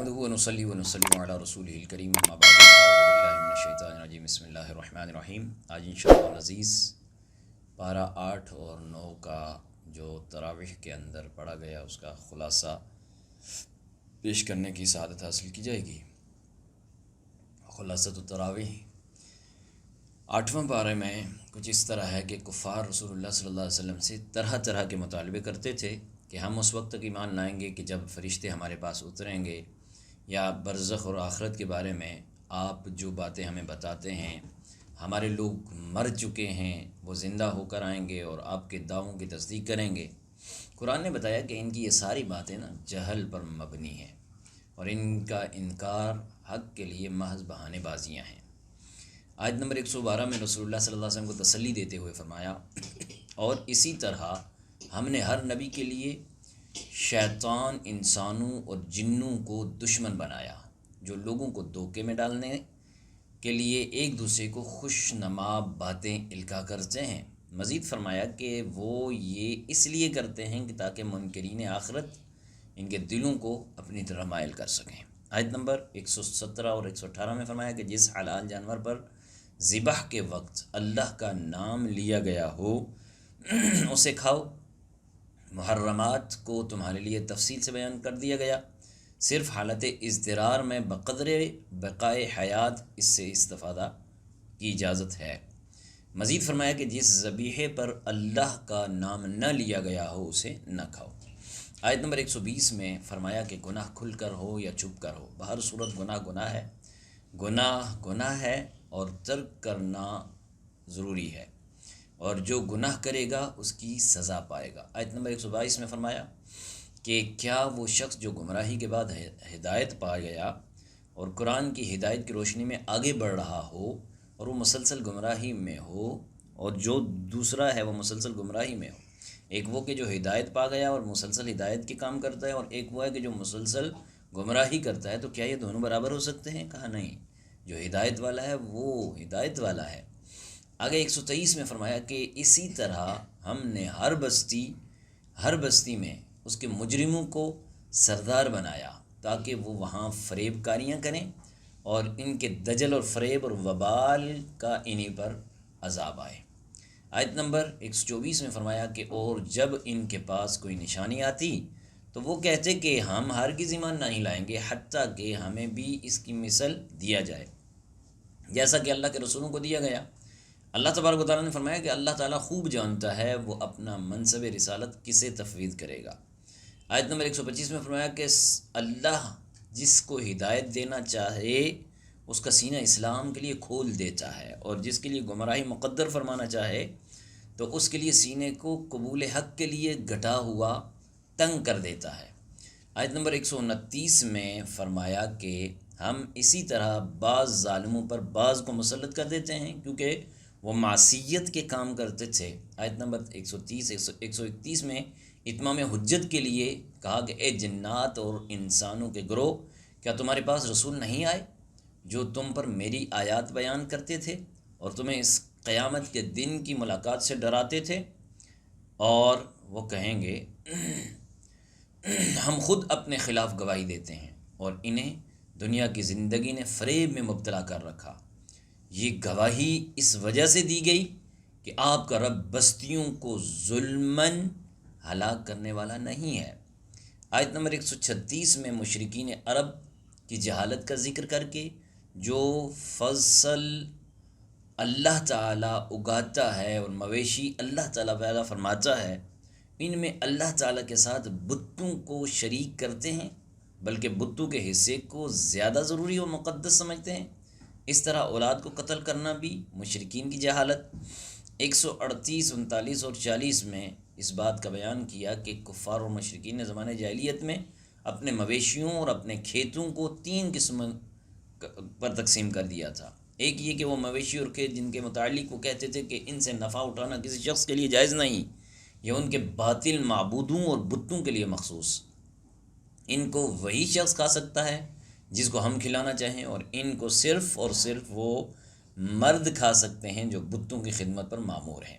نحمده ونصلي ونسلم علی رسوله الکریم اما بعد فاعوذ باللہ من الشیطان الرجیم بسم اللہ الرحمن الرحیم۔ آج انشاءاللہ العزیز پارہ 8 اور 9 کا جو تراویح کے اندر پڑھا گیا اس کا خلاصہ پیش کرنے کی سعادت حاصل کی جائے گی۔ خلاصۃ التراویح 8واں پارے میں کچھ اس طرح ہے کہ کفار رسول اللہ صلی اللہ علیہ وسلم سے طرح طرح کے مطالبے کرتے تھے کہ ہم اس وقت تک ایمان لائیں گے کہ جب فرشتے ہمارے پاس اتریں گے، یا برزخ اور آخرت کے بارے میں آپ جو باتیں ہمیں بتاتے ہیں، ہمارے لوگ مر چکے ہیں وہ زندہ ہو کر آئیں گے اور آپ کے دعووں کی تصدیق کریں گے۔ قرآن نے بتایا کہ ان کی یہ ساری باتیں جہل پر مبنی ہیں اور ان کا انکار حق کے لیے محض بہانے بازیاں ہیں۔ آیت نمبر 112 میں رسول اللہ صلی اللہ علیہ وسلم کو تسلی دیتے ہوئے فرمایا، اور اسی طرح ہم نے ہر نبی کے لیے شیطان انسانوں اور جنوں کو دشمن بنایا جو لوگوں کو دھوکے میں ڈالنے کے لیے ایک دوسرے کو خوش نما باتیں القا کرتے ہیں۔ مزید فرمایا کہ وہ یہ اس لیے کرتے ہیں کہ تاکہ منکرین آخرت ان کے دلوں کو اپنی طرح مائل کر سکیں۔ آیت نمبر 117 اور 118 میں فرمایا کہ جس حلال جانور پر ذبح کے وقت اللہ کا نام لیا گیا ہو اسے کھاؤ۔ محرمات کو تمہارے لیے تفصیل سے بیان کر دیا گیا، صرف حالت اضطرار میں بقدر بقائے حیات اس سے استفادہ کی اجازت ہے۔ مزید فرمایا کہ جس ذبیحے پر اللہ کا نام نہ لیا گیا ہو اسے نہ کھاؤ۔ آیت نمبر 120 میں فرمایا کہ گناہ کھل کر ہو یا چھپ کر ہو، بہر صورت گناہ ہے، گناہ ہے اور ترک کرنا ضروری ہے، اور جو گناہ کرے گا اس کی سزا پائے گا۔ آیت نمبر 122 میں فرمایا کہ کیا وہ شخص جو گمراہی کے بعد ہدایت پا گیا اور قرآن کی ہدایت کی روشنی میں آگے بڑھ رہا ہو اور وہ مسلسل گمراہی میں ہو، اور جو دوسرا ہے وہ مسلسل گمراہی میں ہو، ایک وہ کہ جو ہدایت پا گیا اور مسلسل ہدایت کے کام کرتا ہے، اور ایک وہ ہے کہ جو مسلسل گمراہی کرتا ہے، تو کیا یہ دونوں برابر ہو سکتے ہیں؟ کہا نہیں، جو ہدایت والا ہے وہ ہدایت والا ہے۔ آگے 123 میں فرمایا کہ اسی طرح ہم نے ہر بستی میں اس کے مجرموں کو سردار بنایا تاکہ وہ وہاں فریب کاریاں کریں، اور ان کے دجل اور فریب اور وبال کا انہی پر عذاب آئے۔ آیت نمبر 124 میں فرمایا کہ اور جب ان کے پاس کوئی نشانی آتی تو وہ کہتے کہ ہم ہرگز ایمان نہیں لائیں گے حتیٰ کہ ہمیں بھی اس کی مثل دیا جائے جیسا کہ اللہ کے رسولوں کو دیا گیا۔ اللہ تبارک و تعالیٰ نے فرمایا کہ اللہ تعالیٰ خوب جانتا ہے وہ اپنا منصب رسالت کسے تفویض کرے گا۔ آیت نمبر 125 میں فرمایا کہ اللہ جس کو ہدایت دینا چاہے اس کا سینہ اسلام کے لیے کھول دیتا ہے، اور جس کے لیے گمراہی مقدر فرمانا چاہے تو اس کے لیے سینے کو قبول حق کے لیے گھٹا ہوا تنگ کر دیتا ہے۔ آیت نمبر 129 میں فرمایا کہ ہم اسی طرح بعض ظالموں پر بعض کو مسلط کر دیتے ہیں کیونکہ وہ معصیت کے کام کرتے تھے۔ آیت نمبر 131 میں اتمام حجت کے لیے کہا کہ اے جنات اور انسانوں کے گروہ، کیا تمہارے پاس رسول نہیں آئے جو تم پر میری آیات بیان کرتے تھے اور تمہیں اس قیامت کے دن کی ملاقات سے ڈراتے تھے؟ اور وہ کہیں گے ہم خود اپنے خلاف گواہی دیتے ہیں اور انہیں دنیا کی زندگی نے فریب میں مبتلا کر رکھا۔ یہ گواہی اس وجہ سے دی گئی کہ آپ کا رب بستیوں کو ظلماً ہلاک کرنے والا نہیں ہے۔ آیت نمبر 136 میں مشرکین عرب کی جہالت کا ذکر کر کے جو فصل اللہ تعالیٰ اگاتا ہے اور مویشی اللہ تعالیٰ پیدا فرماتا ہے، ان میں اللہ تعالیٰ کے ساتھ بتوں کو شریک کرتے ہیں، بلکہ بتوں کے حصے کو زیادہ ضروری اور مقدس سمجھتے ہیں۔ اس طرح اولاد کو قتل کرنا بھی مشرکین کی جہالت۔ 138، 39 اور 40 میں اس بات کا بیان کیا کہ کفار اور مشرکین نے زمانے جاہلیت میں اپنے مویشیوں اور اپنے کھیتوں کو 3 قسم پر تقسیم کر دیا تھا۔ ایک یہ کہ وہ مویشی اور کھیت جن کے متعلق وہ کہتے تھے کہ ان سے نفع اٹھانا کسی شخص کے لیے جائز نہیں، یہ ان کے باطل معبودوں اور بتوں کے لیے مخصوص، ان کو وہی شخص کھا سکتا ہے جس کو ہم کھلانا چاہیں، اور ان کو صرف اور صرف وہ مرد کھا سکتے ہیں جو بتوں کی خدمت پر مامور ہیں،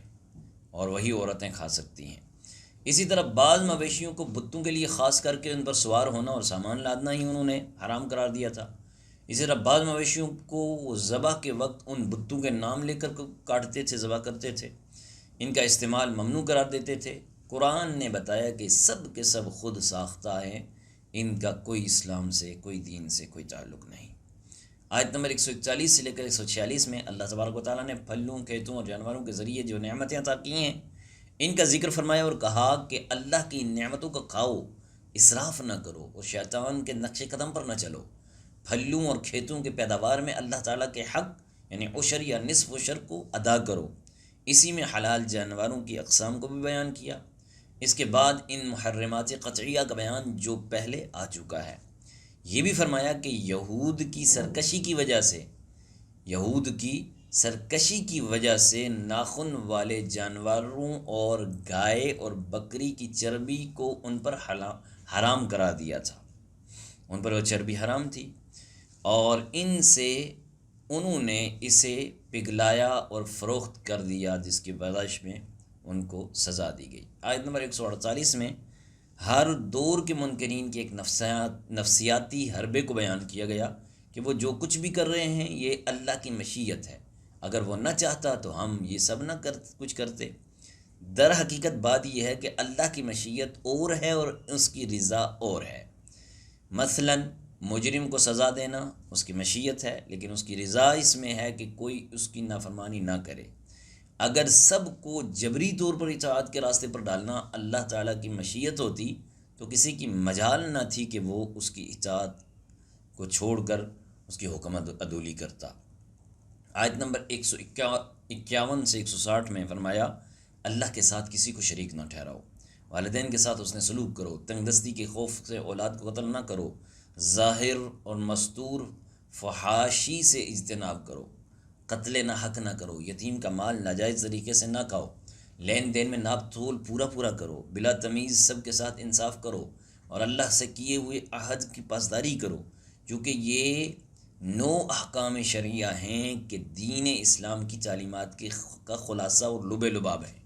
اور وہی عورتیں کھا سکتی ہیں۔ اسی طرح بعض مویشیوں کو بتوں کے لیے خاص کر کے ان پر سوار ہونا اور سامان لادنا ہی انہوں نے حرام قرار دیا تھا۔ اسی طرح بعض مویشیوں کو وہ ذبح کے وقت ان بتوں کے نام لے کر کاٹتے تھے، ذبح کرتے تھے، ان کا استعمال ممنوع قرار دیتے تھے۔ قرآن نے بتایا کہ سب کے سب خود ساختہ ہیں، ان کا کوئی اسلام سے، کوئی دین سے کوئی تعلق نہیں۔ آیت نمبر 141 سے لے کر 146 میں اللہ تبارک و تعالیٰ نے پھلوں، کھیتوں اور جانوروں کے ذریعے جو نعمتیں عطا کی ہیں ان کا ذکر فرمایا اور کہا کہ اللہ کی نعمتوں کا کھاؤ، اسراف نہ کرو اور شیطان کے نقش قدم پر نہ چلو۔ پھلوں اور کھیتوں کے پیداوار میں اللہ تعالیٰ کے حق یعنی عشر یا نصف عشر کو ادا کرو۔ اسی میں حلال جانوروں کی اقسام کو بھی بیان کیا۔ اس کے بعد ان محرمات قطعیہ کا بیان جو پہلے آ چکا ہے۔ یہ بھی فرمایا کہ یہود کی سرکشی کی وجہ سے ناخن والے جانوروں اور گائے اور بکری کی چربی کو ان پر حرام کرا دیا تھا، ان پر وہ چربی حرام تھی، اور ان سے انہوں نے اسے پگھلایا اور فروخت کر دیا، جس کی بدش میں ان کو سزا دی گئی۔ آیت نمبر 148 میں ہر دور کے منکرین کے ایک نفسیاتی حربے کو بیان کیا گیا کہ وہ جو کچھ بھی کر رہے ہیں یہ اللہ کی مشیت ہے، اگر وہ نہ چاہتا تو ہم یہ سب نہ کچھ کرتے۔ در حقیقت بات یہ ہے کہ اللہ کی مشیت اور ہے اور اس کی رضا اور ہے۔ مثلا مجرم کو سزا دینا اس کی مشیت ہے، لیکن اس کی رضا اس میں ہے کہ کوئی اس کی نافرمانی نہ کرے۔ اگر سب کو جبری طور پر اطاعت کے راستے پر ڈالنا اللہ تعالیٰ کی مشیت ہوتی تو کسی کی مجال نہ تھی کہ وہ اس کی اطاعت کو چھوڑ کر اس کی حکمت عدولی کرتا۔ آیت نمبر 151 سے 160 میں فرمایا اللہ کے ساتھ کسی کو شریک نہ ٹھہراؤ، والدین کے ساتھ اس نے سلوک کرو، تنگ دستی کے خوف سے اولاد کو قتل نہ کرو، ظاہر اور مستور فحاشی سے اجتناب کرو، قتل نہ حق نہ کرو، یتیم کا مال ناجائز طریقے سے نہ کھاؤ، لین دین میں ناپ تول پورا کرو، بلا تمیز سب کے ساتھ انصاف کرو، اور اللہ سے کیے ہوئے عہد کی پاسداری کرو، چونکہ یہ 9 احکام شرعیہ ہیں کہ دین اسلام کی تعلیمات کا خلاصہ اور لب لباب ہے،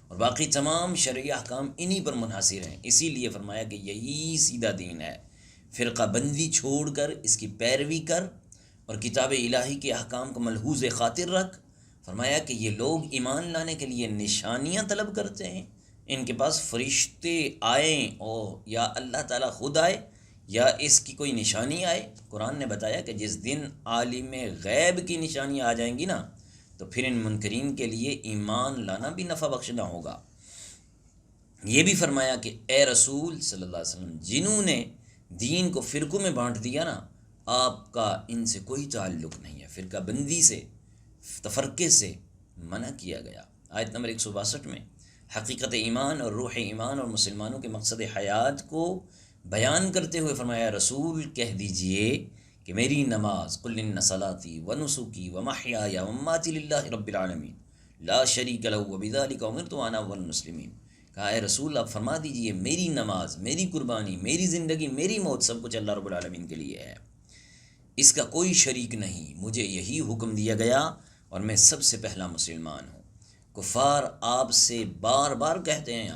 اور باقی تمام شرعی احکام انہی پر منحصر ہیں۔ اسی لیے فرمایا کہ یہی سیدھا دین ہے، فرقہ بندی چھوڑ کر اس کی پیروی کر اور کتاب الہی کے احکام کو ملحوظ خاطر رکھ۔ فرمایا کہ یہ لوگ ایمان لانے کے لیے نشانیاں طلب کرتے ہیں، ان کے پاس فرشتے آئیں اور یا اللہ تعالیٰ خود آئے یا اس کی کوئی نشانی آئے۔ قرآن نے بتایا کہ جس دن عالم غیب کی نشانیاں آ جائیں گی نا تو پھر ان منکرین کے لیے ایمان لانا بھی نفع بخش نہ ہوگا۔ یہ بھی فرمایا کہ اے رسول صلی اللہ علیہ وسلم، جنہوں نے دین کو فرقوں میں بانٹ دیا نا، آپ کا ان سے کوئی تعلق نہیں ہے، فرقہ بندی سے، تفرقے سے منع کیا گیا۔ آیت نمبر 162 میں حقیقت ایمان اور روح ایمان اور مسلمانوں کے مقصد حیات کو بیان کرتے ہوئے فرمایا رسول کہہ دیجئے کہ میری نماز قل ان صلاتی و نسکی و محیای و مماتی للہ رب العالمین لا شریک لہ وبذلک امرت وانا اول المسلمین۔ کہا اے رسول آپ فرما دیجئے میری نماز، میری قربانی، میری زندگی، میری موت سب کچھ اللہ رب العالمین کے لیے ہے، اس کا کوئی شریک نہیں، مجھے یہی حکم دیا گیا اور میں سب سے پہلا مسلمان ہوں۔ کفار آپ سے بار بار کہتے ہیں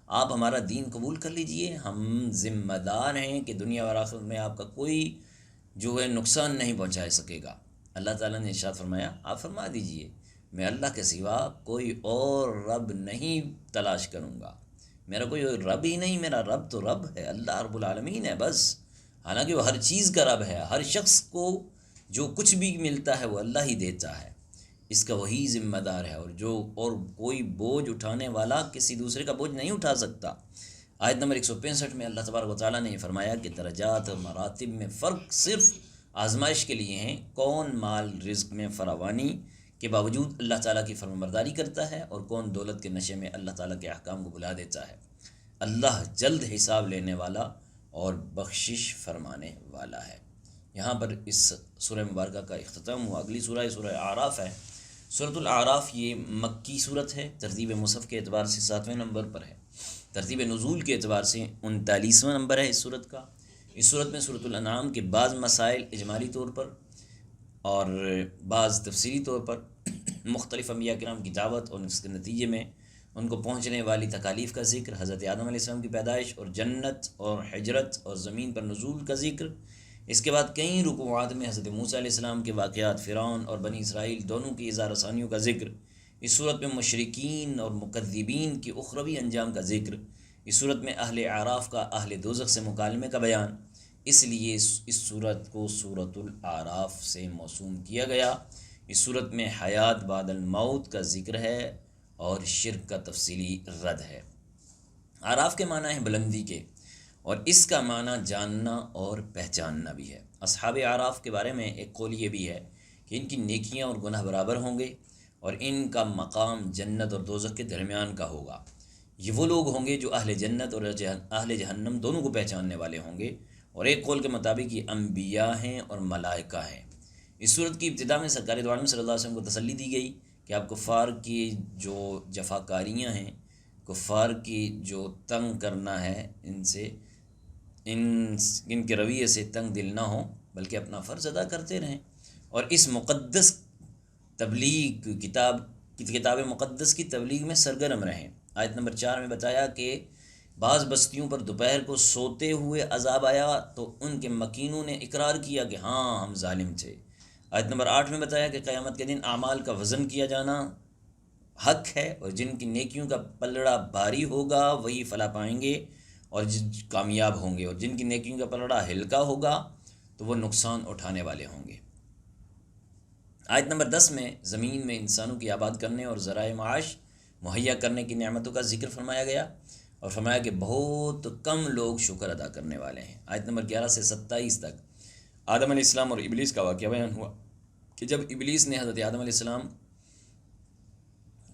آپ ہمارا دین قبول کر لیجئے، ہم ذمہ دار ہیں کہ دنیا اور آخرت میں آپ کا کوئی جو ہے نقصان نہیں پہنچا سکے گا۔ اللہ تعالیٰ نے ارشاد فرمایا آپ فرما دیجئے میں اللہ کے سوا کوئی اور رب نہیں تلاش کروں گا، میرا کوئی رب ہی نہیں، میرا رب تو رب ہے، اللہ رب العالمین ہے بس۔ حالانکہ وہ ہر چیز کا رب ہے، ہر شخص کو جو کچھ بھی ملتا ہے وہ اللہ ہی دیتا ہے، اس کا وہی ذمہ دار ہے، اور کوئی بوجھ اٹھانے والا کسی دوسرے کا بوجھ نہیں اٹھا سکتا۔ آیت نمبر 165 میں اللہ تبارک و تعالیٰ نے فرمایا کہ درجات اور مراتب میں فرق صرف آزمائش کے لیے ہیں، کون مال رزق میں فراوانی کے باوجود اللہ تعالیٰ کی فرمانبرداری کرتا ہے اور کون دولت کے نشے میں اللہ تعالیٰ کے احکام کو بھلا دیتا ہے۔ اللہ جلد حساب لینے والا اور بخشش فرمانے والا ہے۔ یہاں پر اس سورہ مبارکہ کا اختتام ہوا۔ اگلی سورہ اعراف ہے۔ سورۃ الاعراف یہ مکی صورت ہے، ترتیب مصحف کے اعتبار سے 7ویں نمبر پر ہے، ترتیب نزول کے اعتبار سے 39واں نمبر ہے اس صورت کا۔ اس صورت میں سورۃ الانعام کے بعض مسائل اجمالی طور پر اور بعض تفصیلی طور پر مختلف انبیاء کرام کی دعوت اور اس کے نتیجے میں ان کو پہنچنے والی تکالیف کا ذکر، حضرت آدم علیہ السلام کی پیدائش اور جنت اور ہجرت اور زمین پر نزول کا ذکر۔ اس کے بعد کئی رکوعات میں حضرت موسیٰ علیہ السلام کے واقعات، فرعون اور بنی اسرائیل دونوں کی اظہار ثانیوں کا ذکر۔ اس صورت میں مشرکین اور مکذبین کی اخروی انجام کا ذکر۔ اس صورت میں اہل اعراف کا اہل دوزخ سے مکالمے کا بیان، اس لیے اس صورت کو سورۃ الاعراف سے موسوم کیا گیا۔ اس صورت میں حیات بعد الموت کا ذکر ہے اور شرک کا تفصیلی رد ہے۔ اعراف کے معنی ہیں بلندی کے، اور اس کا معنی جاننا اور پہچاننا بھی ہے۔ اصحاب اعراف کے بارے میں ایک قول یہ بھی ہے کہ ان کی نیکیاں اور گناہ برابر ہوں گے اور ان کا مقام جنت اور دوزخ کے درمیان کا ہوگا۔ یہ وہ لوگ ہوں گے جو اہل جنت اور اہل جہنم دونوں کو پہچاننے والے ہوں گے، اور ایک قول کے مطابق یہ انبیاء ہیں اور ملائکہ ہیں۔ اس صورت کی ابتدا میں سرکار دو عالم صلی اللہ علیہ وسلم کو تسلی دی گئی کہ آپ کفار کی جو جفاکاریاں ہیں، کفار کی جو تنگ کرنا ہے، ان سے ان کے رویے سے تنگ دل نہ ہوں، بلکہ اپنا فرض ادا کرتے رہیں اور اس مقدس تبلیغ کتاب مقدس کی تبلیغ میں سرگرم رہیں۔ آیت نمبر 4 میں بتایا کہ بعض بستیوں پر دوپہر کو سوتے ہوئے عذاب آیا تو ان کے مکینوں نے اقرار کیا کہ ہاں ہم ظالم تھے۔ آیت نمبر 8 میں بتایا کہ قیامت کے دن اعمال کا وزن کیا جانا حق ہے، اور جن کی نیکیوں کا پلڑا بھاری ہوگا وہی فلاح پائیں گے اور کامیاب ہوں گے، اور جن کی نیکیوں کا پلڑا ہلکا ہوگا تو وہ نقصان اٹھانے والے ہوں گے۔ آیت نمبر 10 میں زمین میں انسانوں کی آباد کرنے اور ذرائع معاش مہیا کرنے کی نعمتوں کا ذکر فرمایا گیا، اور فرمایا کہ بہت کم لوگ شکر ادا کرنے والے ہیں۔ آیت نمبر 11 سے 27 تک آدم علیہ السلام اور ابلیس کا واقعہ بیان ہوا کہ جب ابلیس نے حضرت آدم علیہ السلام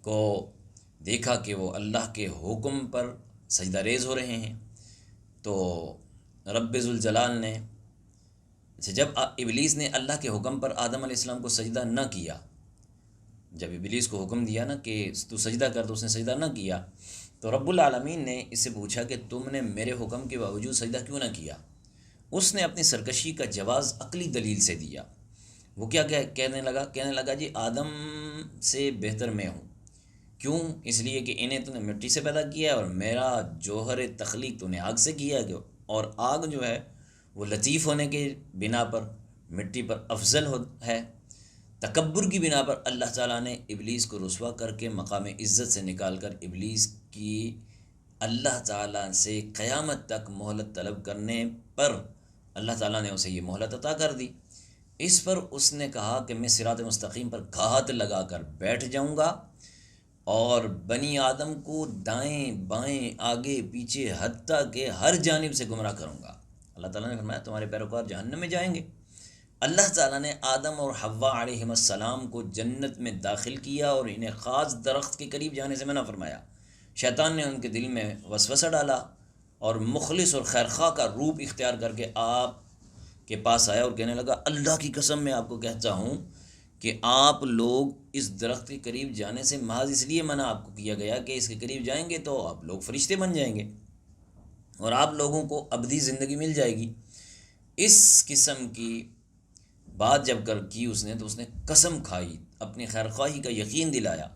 کو دیکھا کہ وہ اللہ کے حکم پر سجدہ ریز ہو رہے ہیں، تو رب ذوالجلال نے جب ابلیس نے اللہ کے حکم پر آدم علیہ السلام کو سجدہ نہ کیا، جب ابلیس کو حکم دیا نا کہ تو سجدہ کر، تو اس نے سجدہ نہ کیا، تو رب العالمین نے اس سے پوچھا کہ تم نے میرے حکم کے باوجود سجدہ کیوں نہ کیا؟ اس نے اپنی سرکشی کا جواز عقلی دلیل سے دیا۔ وہ کیا کہنے لگا جی آدم سے بہتر میں ہوں۔ کیوں؟ اس لیے کہ انہیں تو نے مٹی سے پیدا کیا ہے، اور میرا جوہر تخلیق تو نے آگ سے کیا ہے، اور آگ جو ہے وہ لطیف ہونے کے بنا پر مٹی پر افضل ہے۔ تکبر کی بنا پر اللہ تعالیٰ نے ابلیس کو رسوا کر کے مقام عزت سے نکال کر ابلیس کی اللہ تعالیٰ سے قیامت تک مہلت طلب کرنے پر اللہ تعالیٰ نے اسے یہ مہلت عطا کر دی۔ اس پر اس نے کہا کہ میں صراط مستقیم پر گھات لگا کر بیٹھ جاؤں گا اور بنی آدم کو دائیں بائیں آگے پیچھے حتیٰ کہ ہر جانب سے گمراہ کروں گا۔ اللہ تعالیٰ نے فرمایا تمہارے پیروکار جہنم میں جائیں گے۔ اللہ تعالیٰ نے آدم اور حوا علیہم السلام کو جنت میں داخل کیا اور انہیں خاص درخت کے قریب جانے سے منع فرمایا۔ شیطان نے ان کے دل میں وسوسہ ڈالا اور مخلص اور خیرخواہ کا روپ اختیار کر کے آپ کے پاس آیا اور کہنے لگا اللہ کی قسم میں آپ کو کہتا ہوں کہ آپ لوگ اس درخت کے قریب جانے سے محض اس لیے منع آپ کو کیا گیا کہ اس کے قریب جائیں گے تو آپ لوگ فرشتے بن جائیں گے اور آپ لوگوں کو ابدی زندگی مل جائے گی۔ اس قسم کی بات جب کی اس نے تو اس نے قسم کھائی، اپنی خیرخواہی کا یقین دلایا،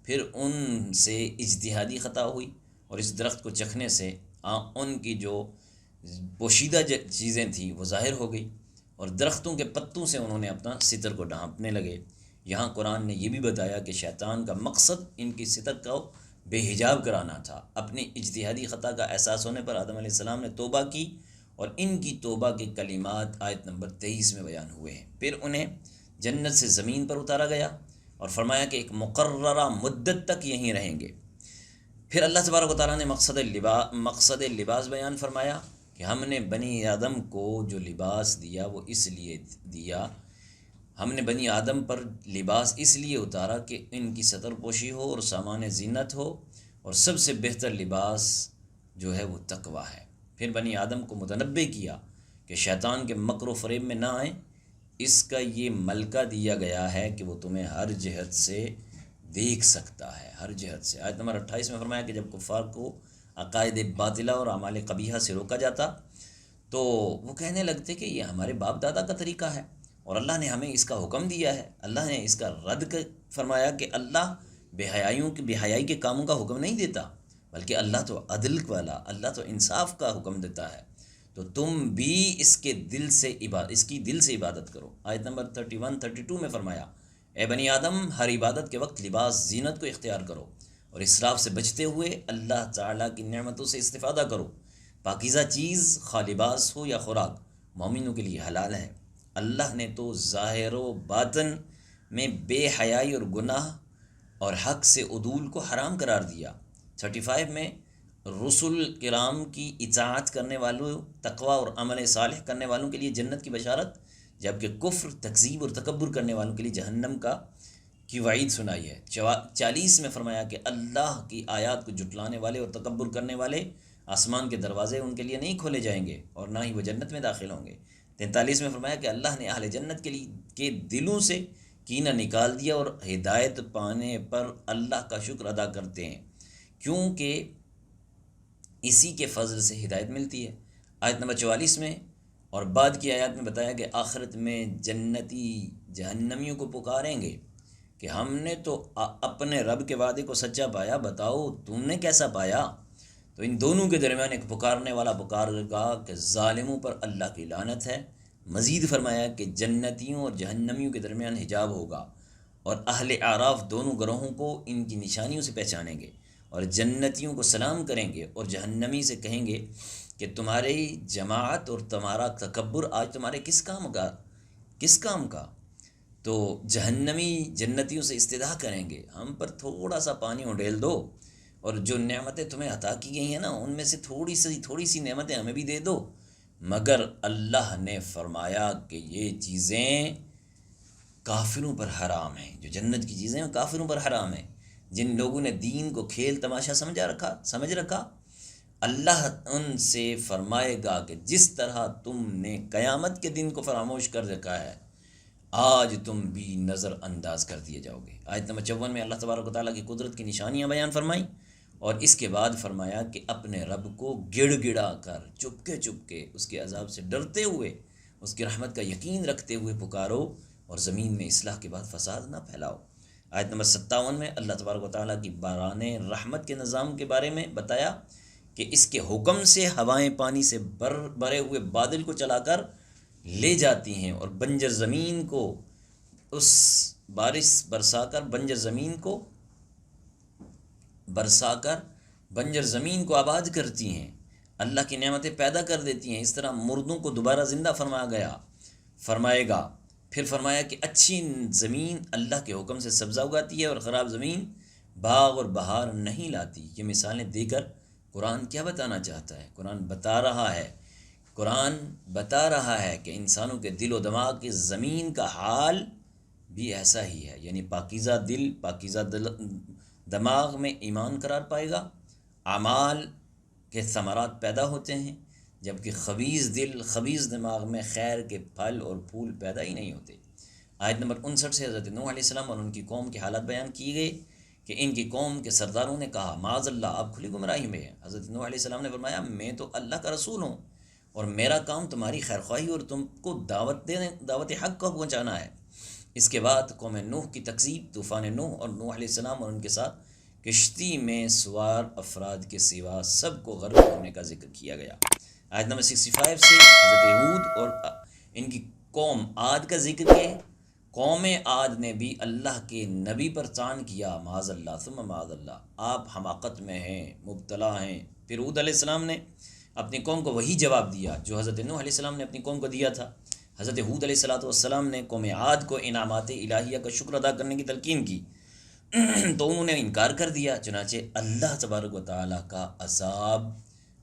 پھر ان سے اجتہادی خطا ہوئی اور اس درخت کو چکھنے سے ان کی جو پوشیدہ چیزیں تھیں وہ ظاہر ہو گئی، اور درختوں کے پتوں سے انہوں نے اپنا ستر کو ڈھانپنے لگے۔ یہاں قرآن نے یہ بھی بتایا کہ شیطان کا مقصد ان کی ستر کو بے حجاب کرانا تھا۔ اپنی اجتہادی خطا کا احساس ہونے پر آدم علیہ السلام نے توبہ کی، اور ان کی توبہ کے کلمات آیت نمبر 23 میں بیان ہوئے ہیں۔ پھر انہیں جنت سے زمین پر اتارا گیا اور فرمایا کہ ایک مقررہ مدت تک یہیں رہیں گے۔ پھر اللہ تبارک و تعالیٰ نے مقصد لباس بیان فرمایا کہ ہم نے بنی آدم کو جو لباس دیا وہ اس لیے دیا، ہم نے بنی آدم پر لباس اس لیے اتارا کہ ان کی ستر پوشی ہو اور سامان زینت ہو، اور سب سے بہتر لباس جو ہے وہ تقویٰ ہے۔ پھر بنی آدم کو متنبہ کیا کہ شیطان کے مکر و فریب میں نہ آئیں، اس کا یہ ملکہ دیا گیا ہے کہ وہ تمہیں ہر جہت سے دیکھ سکتا ہے، ہر جہت سے۔ آیت نمبر 28 میں فرمایا کہ جب کفار کو عقائد باطلہ اور اعمال قبیحہ سے روکا جاتا تو وہ کہنے لگتے کہ یہ ہمارے باپ دادا کا طریقہ ہے اور اللہ نے ہمیں اس کا حکم دیا ہے۔ اللہ نے اس کا رد فرمایا کہ اللہ بے حیائی کے کاموں کا حکم نہیں دیتا، بلکہ اللہ تو عدل والا، اللہ تو انصاف کا حکم دیتا ہے۔ تو تم بھی اس کی دل سے عبادت کرو۔ آیت نمبر 31 32 میں فرمایا، اے بنی آدم، ہر عبادت کے وقت لباس زینت کو اختیار کرو اور اسراف سے بچتے ہوئے اللہ تعالیٰ کی نعمتوں سے استفادہ کرو۔ پاکیزہ چیز خواہ لباس ہو یا خوراک مومنوں کے لیے حلال ہے۔ اللہ نے تو ظاہر و باطن میں بے حیائی اور گناہ اور حق سے عدول کو حرام قرار دیا۔ 35 میں رسول کرام کی اطاعت کرنے والوں، تقوی اور عمل صالح کرنے والوں کے لیے جنت کی بشارت، جبکہ کفر، تکذیب اور تکبر کرنے والوں کے لیے جہنم کی وعید سنائی ہے۔ 40 میں فرمایا کہ اللہ کی آیات کو جھٹلانے والے اور تکبر کرنے والے آسمان کے دروازے ان کے لیے نہیں کھولے جائیں گے اور نہ ہی وہ جنت میں داخل ہوں گے۔ 43 میں فرمایا کہ اللہ نے اہل جنت کے دلوں سے کینہ نکال دیا اور ہدایت پانے پر اللہ کا شکر ادا کرتے ہیں، کیونکہ اسی کے فضل سے ہدایت ملتی ہے۔ آیت نمبر 44 میں اور بعد کی آیات میں بتایا کہ آخرت میں جنتی جہنمیوں کو پکاریں گے کہ ہم نے تو اپنے رب کے وعدے کو سچا پایا، بتاؤ تم نے کیسا پایا؟ تو ان دونوں کے درمیان ایک پکارنے والا پکار گا کہ ظالموں پر اللہ کی لعنت ہے۔ مزید فرمایا کہ جنتیوں اور جہنمیوں کے درمیان حجاب ہوگا اور اہل اعراف دونوں گروہوں کو ان کی نشانیوں سے پہچانیں گے، اور جنتیوں کو سلام کریں گے اور جہنمی سے کہیں گے کہ تمہاری جماعت اور تمہارا تکبر آج تمہارے کس کام کا؟ تو جہنمی جنتیوں سے استدعا کریں گے، ہم پر تھوڑا سا پانی اڈیل دو، اور جو نعمتیں تمہیں عطا کی گئی ہیں نا، ان میں سے تھوڑی سی نعمتیں ہمیں بھی دے دو۔ مگر اللہ نے فرمایا کہ یہ چیزیں کافروں پر حرام ہیں، جو جنت کی چیزیں ہیں کافروں پر حرام ہیں۔ جن لوگوں نے دین کو کھیل تماشا سمجھ رکھا، اللہ ان سے فرمائے گا کہ جس طرح تم نے قیامت کے دن کو فراموش کر رکھا ہے، آج تم بھی نظر انداز کر دیے جاؤ گے۔ آیت نمبر 54 میں اللہ تبارک و تعالیٰ کی قدرت کی نشانیاں بیان فرمائیں، اور اس کے بعد فرمایا کہ اپنے رب کو گڑ گڑا کر چپکے اس کے عذاب سے ڈرتے ہوئے، اس کی رحمت کا یقین رکھتے ہوئے پکارو اور زمین میں اصلاح کے بعد فساد نہ پھیلاؤ۔ آیت نمبر 57 میں اللہ تبارک و تعالیٰ کی باران رحمت کے نظام کے بارے میں بتایا کہ اس کے حکم سے ہوائیں پانی سے بھرے ہوئے بادل کو چلا کر لے جاتی ہیں اور بنجر زمین کو بارش برسا کر بنجر زمین کو آباد کرتی ہیں، اللہ کی نعمتیں پیدا کر دیتی ہیں۔ اس طرح مردوں کو دوبارہ زندہ فرمائے گا۔ پھر فرمایا کہ اچھی زمین اللہ کے حکم سے سبزہ اگاتی ہے اور خراب زمین باغ اور بہار نہیں لاتی۔ یہ مثالیں دے کر قرآن کیا بتانا چاہتا ہے؟ قرآن بتا رہا ہے کہ انسانوں کے دل و دماغ کی زمین کا حال بھی ایسا ہی ہے، یعنی پاکیزہ دماغ میں ایمان قرار پائے گا، اعمال کے ثمرات پیدا ہوتے ہیں، جبکہ خبیث دماغ میں خیر کے پھل اور پھول پیدا ہی نہیں ہوتے۔ آیت نمبر 59 سے حضرت نوح علیہ السلام اور ان کی قوم کے حالات بیان کی گئی کہ ان کی قوم کے سرداروں نے کہا، معاذ اللہ، آپ کھلی گمراہی میں ہیں۔ حضرت نوح علیہ السلام نے فرمایا، میں تو اللہ کا رسول ہوں اور میرا کام تمہاری خیرخواہی اور تم کو دعوت حق کو پہنچانا ہے۔ اس کے بعد قوم نوح کی تکذیب، طوفان نوح اور نوح علیہ السلام اور ان کے ساتھ کشتی میں سوار افراد کے سوا سب کو غرق ہونے کا ذکر کیا گیا۔ آیت نمبر 65 سے حضرت ہود اور ان کی قوم عاد کا ذکر ہے۔ قوم عاد نے بھی اللہ کے نبی پر طعن کیا، معاذ اللہ ثم معاذ اللہ، آپ حماقت میں ہیں، مبتلا ہیں۔ پھر ہود علیہ السلام نے اپنی قوم کو وہی جواب دیا جو حضرت نوح علیہ السلام نے اپنی قوم کو دیا تھا۔ حضرت ہود علیہ السلام نے قوم عاد کو انعامات الہیہ کا شکر ادا کرنے کی تلقین کی تو انہوں نے انکار کر دیا، چنانچہ اللہ تبارک و تعالیٰ کا عذاب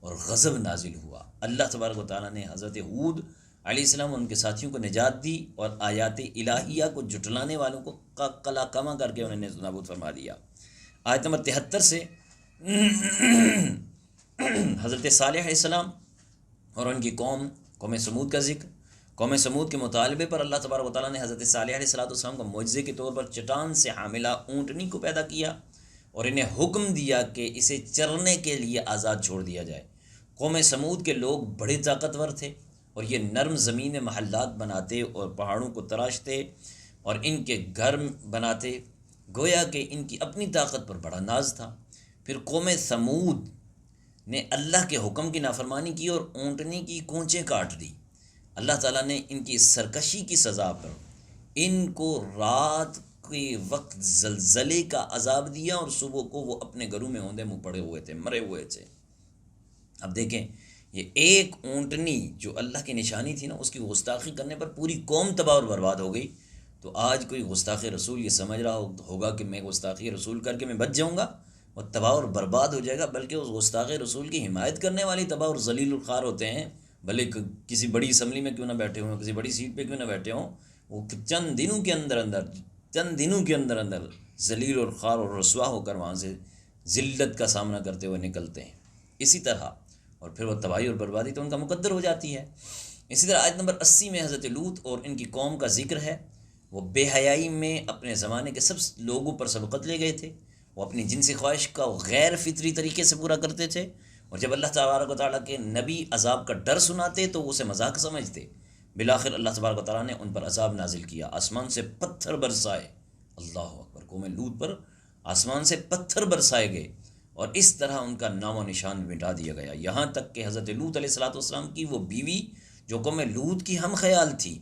اور غضب نازل ہوا۔ اللہ تبارک و تعالیٰ نے حضرت ہود علیہ السلام اور ان کے ساتھیوں کو نجات دی اور آیات الہیہ کو جھٹلانے والوں کو قلا کما کر کے انہیں نابود فرما دیا۔ آیت نمبر 73 سے حضرت صالح علیہ السلام اور ان کی قوم سمود کا ذکر۔ قوم سمود کے مطالبے پر اللہ تبارک و تعالیٰ نے حضرت صالح علیہ السلام کو معجزے کے طور پر چٹان سے حاملہ اونٹنی کو پیدا کیا اور انہیں حکم دیا کہ اسے چرنے کے لیے آزاد چھوڑ دیا جائے۔ قوم سمود کے لوگ بڑے طاقتور تھے اور یہ نرم زمین میں محلات بناتے اور پہاڑوں کو تراشتے اور ان کے گھر بناتے گویا کہ ان کی اپنی طاقت پر بڑا ناز تھا۔ پھر قوم ثمود نے اللہ کے حکم کی نافرمانی کی اور اونٹنی کی کونچیں کاٹ دی۔ اللہ تعالیٰ نے ان کی سرکشی کی سزا پر ان کو رات کے وقت زلزلے کا عذاب دیا، اور صبح کو وہ اپنے گھروں میں اوندے منہ پڑے ہوئے تھے، مرے ہوئے تھے۔ اب دیکھیں، یہ ایک اونٹنی جو اللہ کی نشانی تھی نا، اس کی گستاخی کرنے پر پوری قوم تباہ اور برباد ہو گئی۔ تو آج کوئی گستاخ رسول یہ سمجھ رہا ہوگا کہ میں گستاخی رسول کر کے میں بچ جاؤں گا، وہ تباہ اور برباد ہو جائے گا، بلکہ اس گستاخ رسول کی حمایت کرنے والی تباہ اور ذلیل الخوار ہوتے ہیں، بھلے کسی بڑی اسمبلی میں کیوں نہ بیٹھے ہوں، کسی بڑی سیٹ پہ کیوں نہ بیٹھے ہوں، وہ چند دنوں کے اندر ذلیل اور خوار اور رسوا ہو کر وہاں سے ذلت کا سامنا کرتے ہوئے نکلتے ہیں۔ اسی طرح اور پھر وہ تباہی اور بربادی تو ان کا مقدر ہو جاتی ہے۔ اسی طرح آیت نمبر 80 میں حضرت لوط اور ان کی قوم کا ذکر ہے۔ وہ بے حیائی میں اپنے زمانے کے سب لوگوں پر سبقت لے گئے تھے، وہ اپنی جنسی خواہش کا غیر فطری طریقے سے پورا کرتے تھے، اور جب اللہ تبارک و تعالیٰ کے نبی عذاب کا ڈر سناتے تو وہ اسے مذاق سمجھتے۔ بالآخر اللہ تبارک و تعالیٰ نے ان پر عذاب نازل کیا، آسمان سے پتھر برسائے۔ اللہ اکبر، قوم لوط پر آسمان سے پتھر برسائے گئے، اور اس طرح ان کا نام و نشان مٹا دیا گیا، یہاں تک کہ حضرت لوط علیہ السلام کی وہ بیوی جو قوم لوط کی ہم خیال تھی،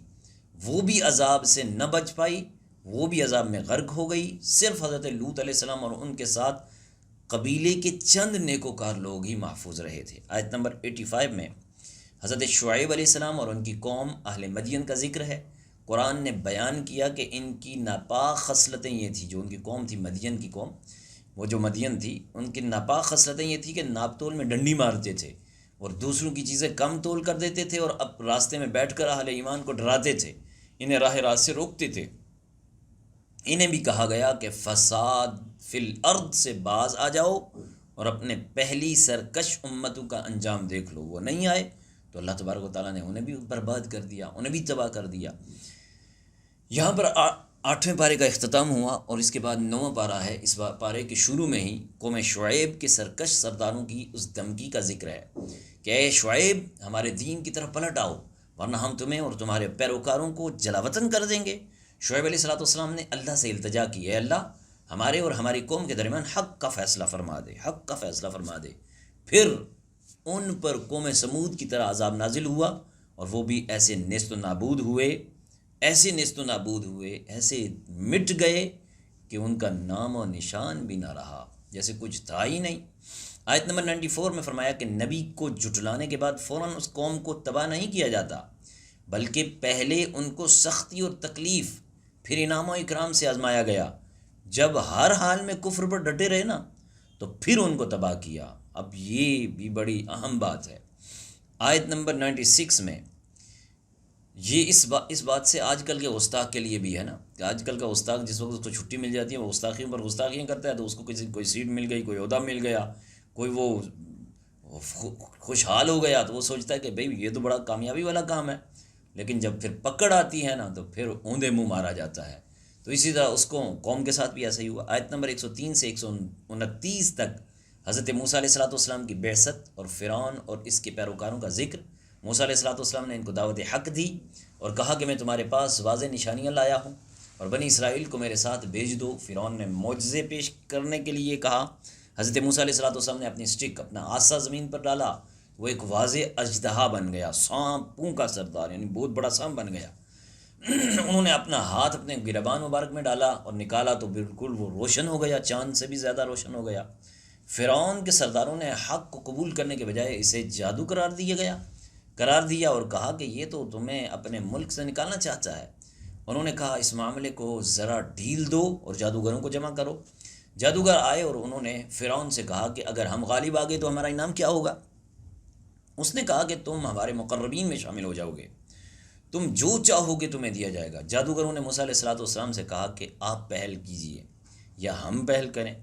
وہ بھی عذاب سے نہ بچ پائی، وہ بھی عذاب میں غرق ہو گئی۔ صرف حضرت لوط علیہ السلام اور ان کے ساتھ قبیلے کے چند نیکوکار لوگ ہی محفوظ رہے تھے۔ آیت نمبر 85 میں حضرت شعیب علیہ السلام اور ان کی قوم اہل مدین کا ذکر ہے۔ قرآن نے بیان کیا کہ ان کی ناپاک خصلتیں یہ تھیں، جو ان کی قوم تھی مدین کی قوم، وہ جو مدین تھی ان کی ناپاک خصلتیں یہ تھی کہ ناپ تول میں ڈنڈی مارتے تھے، اور دوسروں کی چیزیں کم تول کر دیتے تھے، اور اب راستے میں بیٹھ کر اہل ایمان کو ڈراتے تھے، انہیں راہ راست سے روکتے تھے۔ انہیں بھی کہا گیا کہ فساد فی الارض سے باز آ جاؤ اور اپنے پہلی سرکش امتوں کا انجام دیکھ لو۔ وہ نہیں آئے تو اللہ تبارک و تعالیٰ نے انہیں بھی برباد کر دیا، انہیں بھی تباہ کر دیا۔ یہاں پر 8ویں پارے کا اختتام ہوا، اور اس کے بعد 9واں پارہ ہے۔ اس پارے کے شروع میں ہی قوم شعیب کے سرکش سرداروں کی اس دھمکی کا ذکر ہے کہ اے شعیب، ہمارے دین کی طرف پلٹ آؤ، ورنہ ہم تمہیں اور تمہارے پیروکاروں کو جلاوطن کر دیں گے۔ شعیب علیہ السلام نے اللہ سے التجا کی، اے اللہ، ہمارے اور ہماری قوم کے درمیان حق کا فیصلہ فرما دے، حق کا فیصلہ فرما دے۔ پھر ان پر قوم سمود کی طرح عذاب نازل ہوا، اور وہ بھی ایسے نیست و نابود ہوئے، ایسے نیست و نابود ہوئے، ایسے مٹ گئے کہ ان کا نام و نشان بھی نہ رہا، جیسے کچھ تھا ہی نہیں۔ آیت نمبر 94 میں فرمایا کہ نبی کو جھٹلانے کے بعد فوراً اس قوم کو تباہ نہیں کیا جاتا، بلکہ پہلے ان کو سختی اور تکلیف، پھر انعام و اکرام سے آزمایا گیا۔ جب ہر حال میں کفر پر ڈٹے رہے نا، تو پھر ان کو تباہ کیا۔ اب یہ بھی بڑی اہم بات ہے۔ آیت نمبر 96 میں یہ اس بات سے آج کل کے گستاخ کے لیے بھی ہے نا، کہ آج کل کا گستاخ جس وقت اس کو چھٹی مل جاتی ہے وہ گستاخیوں پر گستاخیاں کرتا ہے، تو اس کو کوئی سیٹ مل گئی، کوئی عہدہ مل گیا، کوئی وہ خوشحال ہو گیا، تو وہ سوچتا ہے کہ بھئی یہ تو بڑا کامیابی والا کام ہے، لیکن جب پھر پکڑ آتی ہے نا تو پھر اوندے منہ مارا جاتا ہے۔ تو اسی طرح اس کو قوم کے ساتھ بھی ایسا ہی ہوا۔ آیت نمبر 103 سے 129 تک حضرت موسیٰ علیہ السلام کی بعثت اور فرعون اور اس کے پیروکاروں کا ذکر۔ موسیٰ علیہ السلام نے ان کو دعوت حق دی اور کہا کہ میں تمہارے پاس واضح نشانیاں لایا ہوں، اور بنی اسرائیل کو میرے ساتھ بھیج دو۔ فرعون نے معجزے پیش کرنے کے لیے کہا۔ حضرت موسیٰ علیہ السلام نے اپنی سٹک، اپنا عصا زمین پر ڈالا، وہ ایک واضح اژدہا بن گیا، سانپوں کا سردار، یعنی بہت بڑا سانپ بن گیا۔ انہوں نے اپنا ہاتھ اپنے گریبان مبارک میں ڈالا اور نکالا تو بالکل وہ روشن ہو گیا، چاند سے بھی زیادہ روشن ہو گیا۔ فرعون کے سرداروں نے حق کو قبول کرنے کے بجائے اسے جادو قرار دیا اور کہا کہ یہ تو تمہیں اپنے ملک سے نکالنا چاہتا ہے۔ انہوں نے کہا اس معاملے کو ذرا ڈھیل دو اور جادوگروں کو جمع کرو۔ جادوگر آئے اور انہوں نے فرعون سے کہا کہ اگر ہم غالب آ گئے تو ہمارا انعام کیا ہوگا؟ اس نے کہا کہ تم ہمارے مقربین میں شامل ہو جاؤ گے، تم جو چاہو گے تمہیں دیا جائے گا۔ جادوگروں نے موسیٰ علیہ السلام سے کہا کہ آپ پہل کیجئے یا ہم پہل کریں؟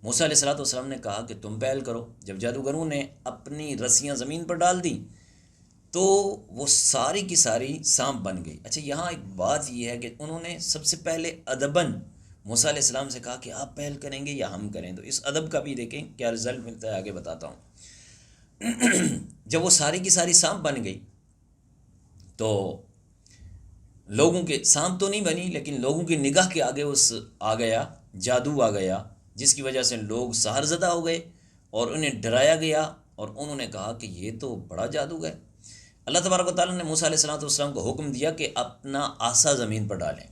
موسیٰ علیہ السلام نے کہا کہ تم پہل کرو۔ جب جادوگروں نے اپنی رسیاں زمین پر ڈال دیں تو وہ ساری کی ساری سانپ بن گئی۔ اچھا، یہاں ایک بات یہ ہے کہ انہوں نے سب سے پہلے ادباً موسیٰ علیہ السلام سے کہا کہ آپ پہل کریں گے یا ہم کریں، تو اس ادب کا بھی دیکھیں کیا رزلٹ ملتا ہے، آگے بتاتا ہوں۔ جب وہ ساری کی ساری سانپ بن گئی تو لوگوں کے سانپ تو نہیں بنی، لیکن لوگوں کی نگاہ کے آگے اس آ گیا جادو آ گیا جس کی وجہ سے لوگ سحر زدہ ہو گئے اور انہیں ڈرایا گیا اور انہوں نے کہا کہ یہ تو بڑا جادو ہے۔ اللہ تبارک و تعالیٰ نے موسیٰ علیہ السلام کو حکم دیا کہ اپنا عصا زمین پر ڈالیں۔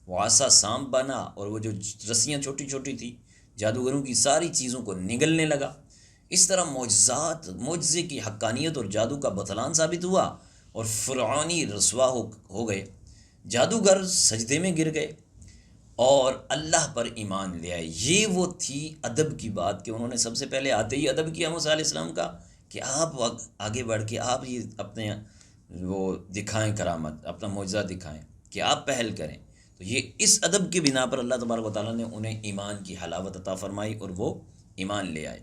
وہ عصا سانپ بنا اور وہ جو رسیاں چھوٹی چھوٹی تھی جادوگروں کی ساری چیزوں کو نگلنے لگا۔ اس طرح معجزے کی حقانیت اور جادو کا بطلان ثابت ہوا اور فرعونی رسوا ہو گئے۔ جادوگر سجدے میں گر گئے اور اللہ پر ایمان لے آئے۔ یہ وہ تھی ادب کی بات کہ انہوں نے سب سے پہلے آتے ہی ادب کیا موسیٰ علیہ السلام کا کہ آپ آگے بڑھ کے آپ یہ اپنے وہ دکھائیں کرامت، اپنا معجزہ دکھائیں کہ آپ پہل کریں۔ تو یہ اس ادب کی بنا پر اللہ تبارک و تعالیٰ نے انہیں ایمان کی حلاوت عطا فرمائی اور وہ ایمان لے آئے۔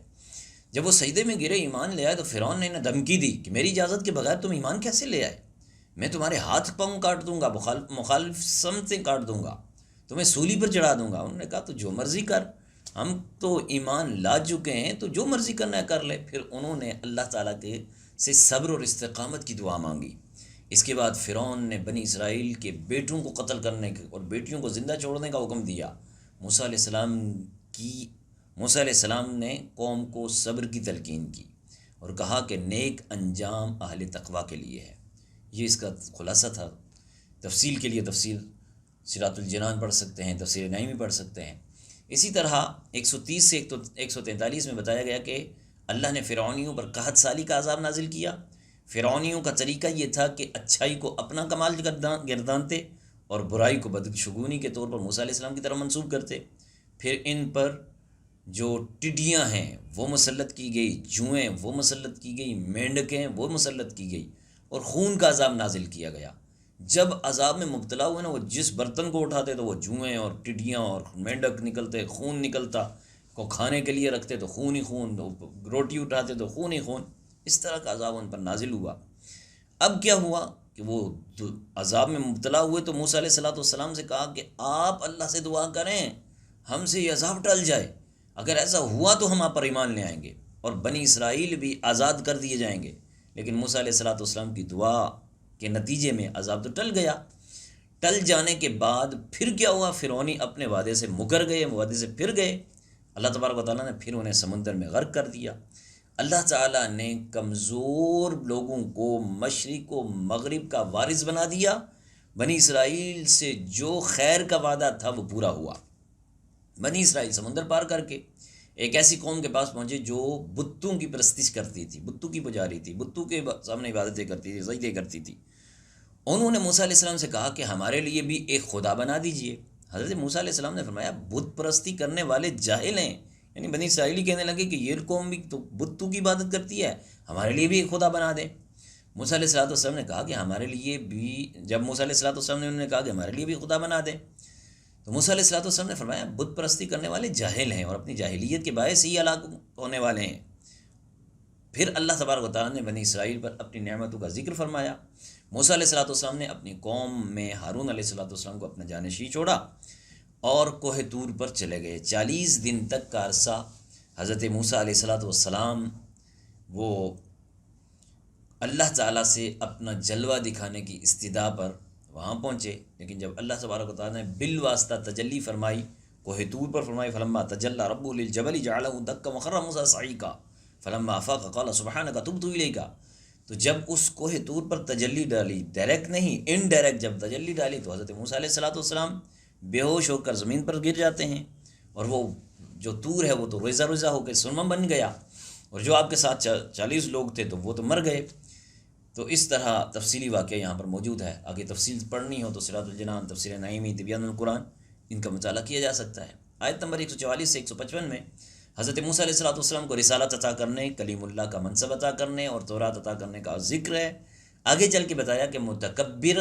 جب وہ سجدے میں گرے ایمان لے آئے تو فرعون نے انہیں دھمکی دی کہ میری اجازت کے بغیر تم ایمان کیسے لے آئے؟ میں تمہارے ہاتھ پاؤں کاٹ دوں گا، مخالف سمتیں کاٹ دوں گا، تمہیں سولی پر چڑھا دوں گا۔ انہوں نے کہا تو جو مرضی کر، ہم تو ایمان لا چکے ہیں، تو جو مرضی کرنا ہے کر لے۔ پھر انہوں نے اللہ تعالیٰ کے سے صبر اور استقامت کی دعا مانگی۔ اس کے بعد فرعون نے بنی اسرائیل کے بیٹوں کو قتل کرنے اور بیٹیوں کو زندہ چھوڑنے کا حکم دیا۔ موسیٰ علیہ السلام نے قوم کو صبر کی تلقین کی اور کہا کہ نیک انجام اہل تقوی کے لیے ہے۔ یہ اس کا خلاصہ تھا۔ تفصیل کے لیے تفسیر صراط الجنان پڑھ سکتے ہیں، تفسیر نعیمی پڑھ سکتے ہیں۔ اسی طرح 130 سے 143 میں بتایا گیا کہ اللہ نے فرعونیوں پر قحط سالی کا عذاب نازل کیا۔ فرعونیوں کا طریقہ یہ تھا کہ اچھائی کو اپنا کمال گردانتے اور برائی کو بدشگونی کے طور پر موسیٰ علیہ السلام کی طرف منسوب کرتے۔ پھر ان پر جو ٹڈیاں ہیں وہ مسلط کی گئی، جوئیں وہ مسلط کی گئی، مینڈکیں وہ مسلط کی گئی اور خون کا عذاب نازل کیا گیا۔ جب عذاب میں مبتلا ہوئے نا، وہ جس برتن کو اٹھاتے تو وہ جوئیں اور ٹڈیاں اور مینڈک نکلتے، خون نکلتا، کو کھانے کے لیے رکھتے تو خون ہی خون، روٹی اٹھاتے تو خون ہی خون۔ اس طرح کا عذاب ان پر نازل ہوا۔ اب کیا ہوا کہ وہ عذاب میں مبتلا ہوئے تو موسیٰ علیہ السلام سے کہا کہ آپ اللہ سے دعا کریں ہم سے یہ عذاب ٹل جائے، اگر ایسا ہوا تو ہم آپ پر ایمان لے آئیں گے اور بنی اسرائیل بھی آزاد کر دیے جائیں گے۔ لیکن موسیٰ علیہ السلام کی دعا کے نتیجے میں عذاب تو ٹل گیا۔ ٹل جانے کے بعد پھر کیا ہوا؟ فرعونی اپنے وعدے سے مکر گئے، وعدے سے پھر گئے۔ اللہ تبارک و تعالیٰ نے پھر انہیں سمندر میں غرق کر دیا۔ اللہ تعالیٰ نے کمزور لوگوں کو مشرق و مغرب کا وارث بنا دیا۔ بنی اسرائیل سے جو خیر کا وعدہ تھا وہ پورا ہوا۔ بنی اسرائیل سمندر پار کر کے ایک ایسی قوم کے پاس پہنچے جو بتوں کی پرستش کرتی تھی، بتوں کی پجاری تھی، بتوں کے سامنے عبادتیں کرتی تھی، سجدے کرتی تھی۔ انہوں نے موسیٰ علیہ السلام سے کہا کہ ہمارے لیے بھی ایک خدا بنا دیجئے۔ حضرت موسیٰ علیہ السلام نے فرمایا بت پرستی کرنے والے جاہل ہیں، یعنی بنی اسرائیلی کہنے لگے کہ یہ قوم بھی تو بتوں کی عبادت کرتی ہے، ہمارے لیے بھی ایک خدا بنا دیں۔ موسیٰ علیہ السلام نے کہا کہ ہمارے لیے بھی، جب موسیٰ علیہ السلام نے انہوں نے کہا کہ ہمارے لیے بھی خدا بنا دیں، تو موسیٰ علیہ السلام نے فرمایا بت پرستی کرنے والے جاہل ہیں اور اپنی جاہلیت کے باعث ہی ہلاک ہونے والے ہیں۔ پھر اللہ تبارک و تعالیٰ نے بنی اسرائیل پر اپنی نعمتوں کا ذکر فرمایا۔ موسیٰ علیہ السلام نے اپنی قوم میں ہارون علیہ السلام کو اپنا جانشین چھوڑا اور کوہ طور پر چلے گئے۔ 40 دن تک کا عرصہ حضرت موسیٰ علیہ السلام وہ اللہ تعالیٰ سے اپنا جلوہ دکھانے کی استدعا پر وہاں پہنچے، لیکن جب اللہ تبارک و تعالیٰ نے بالواسطہ تجلی فرمائی، کوہ طور پر فرمائی، فلما تجلی ربہ للجبل جعلہ دکا وخر موسیٰ صعیقا فلما افاق قال سبحانک تبت الیک۔ تو جب اس کوہ طور پر تجلی ڈالی، ڈائریکٹ نہیں انڈائریکٹ جب تجلی ڈالی تو حضرت موسیٰ علیہ السلام بے ہوش ہو کر زمین پر گر جاتے ہیں، اور وہ جو طور ہے وہ تو روزہ روزہ ہو کے سرما بن گیا، اور جو آپ کے ساتھ 40 لوگ تھے تو وہ تو مر گئے۔ تو اس طرح تفصیلی واقعہ یہاں پر موجود ہے۔ آگے تفصیل پڑھنی ہو تو صراط الجنان، تفسیر نعیمی، تبیان القرآن، ان کا مطالعہ کیا جا سکتا ہے۔ آیت نمبر 144 سے 155 میں حضرت موسیٰ علیہ السلام کو رسالت عطا کرنے، کلیم اللہ کا منصب عطا کرنے اور تورات عطا کرنے کا ذکر ہے۔ آگے چل کے بتایا کہ متکبر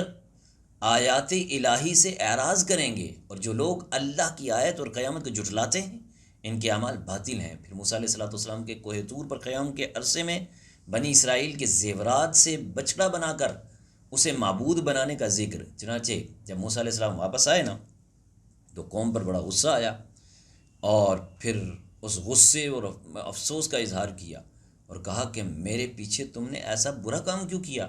آیات الہی سے اعراض کریں گے، اور جو لوگ اللہ کی آیت اور قیامت کو جھٹلاتے ہیں ان کے اعمال باطل ہیں۔ پھر موسیٰ علیہ السلام کے کوہ طور پر قیام کے عرصے میں بنی اسرائیل کے زیورات سے بچڑا بنا کر اسے معبود بنانے کا ذکر۔ چنانچہ جب موسیٰ علیہ السلام واپس آئے نا تو قوم پر بڑا غصہ آیا، اور پھر اس غصے اور افسوس کا اظہار کیا اور کہا کہ میرے پیچھے تم نے ایسا برا کام کیوں کیا؟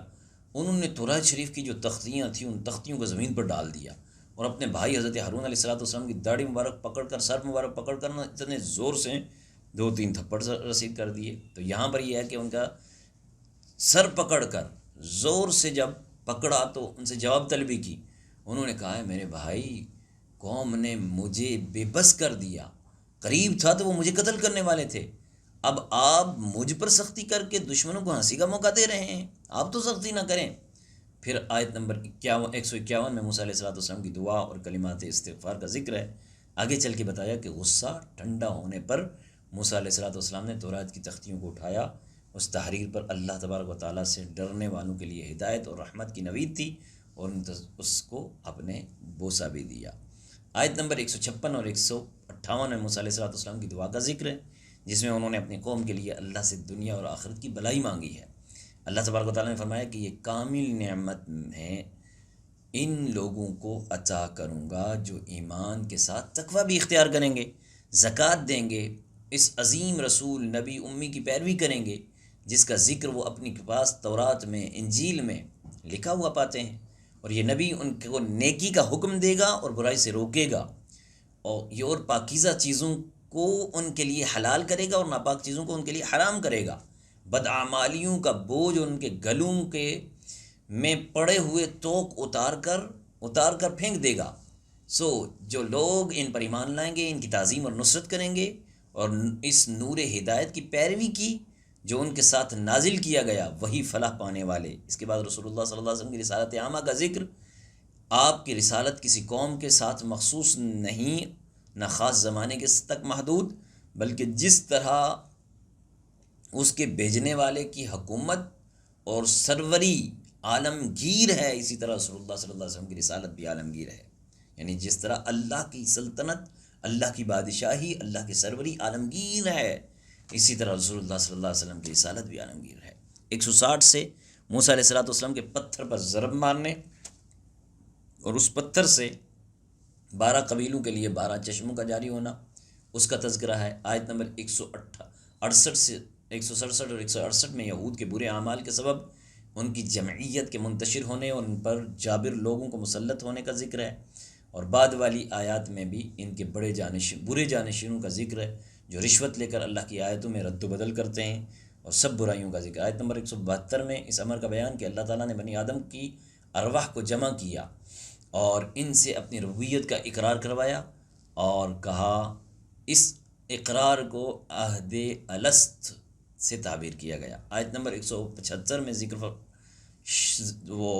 انہوں نے تورات شریف کی جو تختیاں تھیں ان تختیوں کو زمین پر ڈال دیا اور اپنے بھائی حضرت ہارون علیہ السلام کی داڑھی مبارک پکڑ کر، سر مبارک پکڑ کر نا اتنے زور سے 2-3 تھپڑ رسید کر دیے۔ تو یہاں پر یہ ہے کہ ان کا سر پکڑ کر زور سے جب پکڑا تو ان سے جواب طلبی کی۔ انہوں نے کہا ہے میرے بھائی، قوم نے مجھے بے بس کر دیا، قریب تھا تو وہ مجھے قتل کرنے والے تھے، اب آپ مجھ پر سختی کر کے دشمنوں کو ہنسی کا موقع دے رہے ہیں، آپ تو سختی نہ کریں۔ پھر آیت نمبر 151 میں موسیٰ علیہ السلام کی دعا اور کلمات استغفار کا ذکر ہے۔ آگے چل کے بتایا کہ غصہ ٹھنڈا ہونے پر موسیٰ علیہ السلام نے تورات کی تختیوں کو اٹھایا۔ اس تحریر پر اللہ تبارک و تعالیٰ سے ڈرنے والوں کے لیے ہدایت اور رحمت کی نوید تھی، اور اس کو اپنے بوسہ بھی دیا۔ آیت نمبر 156 اور 158 میں موسیٰ علیہ السلام کی دعا کا ذکر ہے، جس میں انہوں نے اپنی قوم کے لیے اللہ سے دنیا اور آخرت کی بھلائی مانگی ہے۔ اللہ تبارک و تعالیٰ نے فرمایا کہ یہ کامل نعمت میں ان لوگوں کو عطا کروں گا جو ایمان کے ساتھ تقوی بھی اختیار کریں گے، زکوٰۃ دیں گے، اس عظیم رسول نبی امی کی پیروی کریں گے جس کا ذکر وہ اپنی پاس تورات میں، انجیل میں لکھا ہوا پاتے ہیں، اور یہ نبی ان کو نیکی کا حکم دے گا اور برائی سے روکے گا، اور پاکیزہ چیزوں کو ان کے لیے حلال کرے گا اور ناپاک چیزوں کو ان کے لیے حرام کرے گا، بدعمالیوں کا بوجھ ان کے گلوں کے میں پڑے ہوئے توق اتار کر پھینک دے گا۔ جو لوگ ان پر ایمان لائیں گے، ان کی تعظیم اور نصرت کریں گے اور اس نور ہدایت کی پیروی کی جو ان کے ساتھ نازل کیا گیا، وہی فلاح پانے والے۔ اس کے بعد رسول اللہ صلی اللہ علیہ وسلم کی رسالت عامہ کا ذکر۔ آپ کی رسالت کسی قوم کے ساتھ مخصوص نہیں، نہ خاص زمانے کے تک محدود، بلکہ جس طرح اس کے بھیجنے والے کی حکومت اور سروری عالمگیر ہے، اسی طرح رسول اللہ صلی اللہ علیہ وسلم کی رسالت بھی عالمگیر ہے۔ یعنی جس طرح اللہ کی سلطنت، اللہ کی بادشاہی، اللہ کی سروری عالمگیر ہے، اسی طرح رسول اللہ صلی اللہ علیہ وسلم کی رسالت بھی عالمگیر ہے۔ 160 سے موسیٰ علیہ السلام کے پتھر پر ضرب مارنے اور اس پتھر سے 12 قبیلوں کے لیے 12 چشموں کا جاری ہونا، اس کا تذکرہ ہے۔ آیت نمبر 168 سے 167 اور 168 میں یہود کے برے اعمال کے سبب ان کی جمعیت کے منتشر ہونے اور ان پر جابر لوگوں کو مسلط ہونے کا ذکر ہے، اور بعد والی آیات میں بھی ان کے برے جانشینوں کا ذکر ہے جو رشوت لے کر اللہ کی آیتوں میں رد و بدل کرتے ہیں، اور سب برائیوں کا ذکر۔ آیت نمبر 172 میں اس امر کا بیان کہ اللہ تعالیٰ نے بنی آدم کی ارواح کو جمع کیا اور ان سے اپنی ربوبیت کا اقرار کروایا، اور کہا اس اقرار کو عہد الست سے تعبیر کیا گیا۔ آیت نمبر 175 میں ذکر وہ